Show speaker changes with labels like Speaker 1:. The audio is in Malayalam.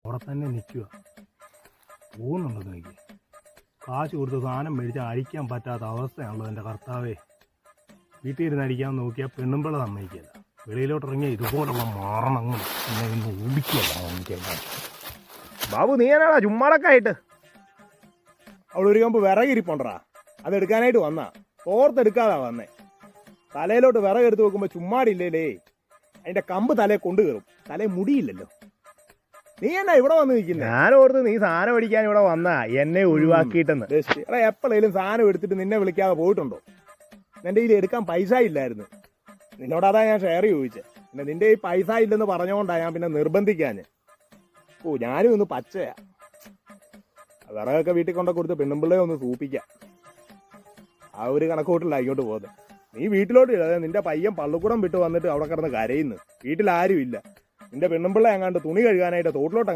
Speaker 1: അവിടെ തന്നെ നിൽക്കുക. പോകുന്നുണ്ടെന്ന് എനിക്ക് കാശ് കൊടുത്ത് സാധനം മേടിച്ചാൽ അഴിക്കാൻ പറ്റാത്ത അവസ്ഥയാണല്ലോ എൻ്റെ കർത്താവേ. വീട്ടിൽ ഇരുന്ന് അടിക്കാൻ നോക്കിയാൽ പെണ്ണുമ്പിള സമ്മതിക്കില്ല. വെളിയിലോട്ട് ഇറങ്ങിയാൽ ഇതുപോലുള്ള മാറണങ്ങൾ എന്നെ ഇന്ന് ഓടിക്കുക. ബാബു നീ എന്നാടാ ചുമ്മാടൊക്കെ ആയിട്ട് അവിടെ ഒരു കമ്പ് വിറകിരിപ്പുണ്ടറാ, അതെടുക്കാനായിട്ട് വന്നാ. ഓർത്തെടുക്കാതാ വന്നേ. തലയിലോട്ട് വിറകെടുത്ത് വെക്കുമ്പോൾ ചുമ്മാടില്ലേലേ, അതിന്റെ കമ്പ് തലയെ കൊണ്ടു കയറും. തലയിൽ മുടിയില്ലല്ലോ. നീ എന്നാ ഇവിടെ വന്ന് നിൽക്കുന്നത്? ഞാൻ ഓർത്ത് നീ സാധനം മേടിക്കാൻ ഇവിടെ വന്നാ എന്നെ ഒഴിവാക്കിയിട്ടെന്ന്. എടാ എപ്പോഴേലും സാധനം എടുത്തിട്ട് നിന്നെ വിളിക്കാതെ പോയിട്ടുണ്ടോ? നിന്റെ കയ്യിൽ എടുക്കാൻ പൈസ ഇല്ലായിരുന്നു. നിന്നോടതാ ഞാൻ ഷെയർ ചോദിച്ചത്. പിന്നെ നിന്റെ ഈ പൈസ ഇല്ലെന്ന് പറഞ്ഞുകൊണ്ടാ ഞാൻ പിന്നെ നിർബന്ധിക്കാഞ്ഞ്. ഓ ഞാനും ഒന്ന് പച്ചയാ. വിറകൊക്കെ വീട്ടിൽ കൊണ്ട കൊടുത്ത് പെണ്ണുമ്പിള്ളയെ ഒന്ന് സൂപ്പിക്കാം. ആ ഒരു കണക്കൂട്ടില്ല ഇങ്ങോട്ട് പോകുന്നത്. നീ വീട്ടിലോട്ട് ഇടാതെ നിന്റെ പയ്യൻ പള്ളിക്കൂടം വിട്ട് വന്നിട്ട് അവിടെ കിടന്ന് കരയുന്നു. വീട്ടിൽ ആരും ഇല്ല. നിന്റെ പെണ്ണുമ്പിള്ള എങ്ങാണ്ട് തുണി കഴുകാനായിട്ട് തോട്ടിലോട്ട്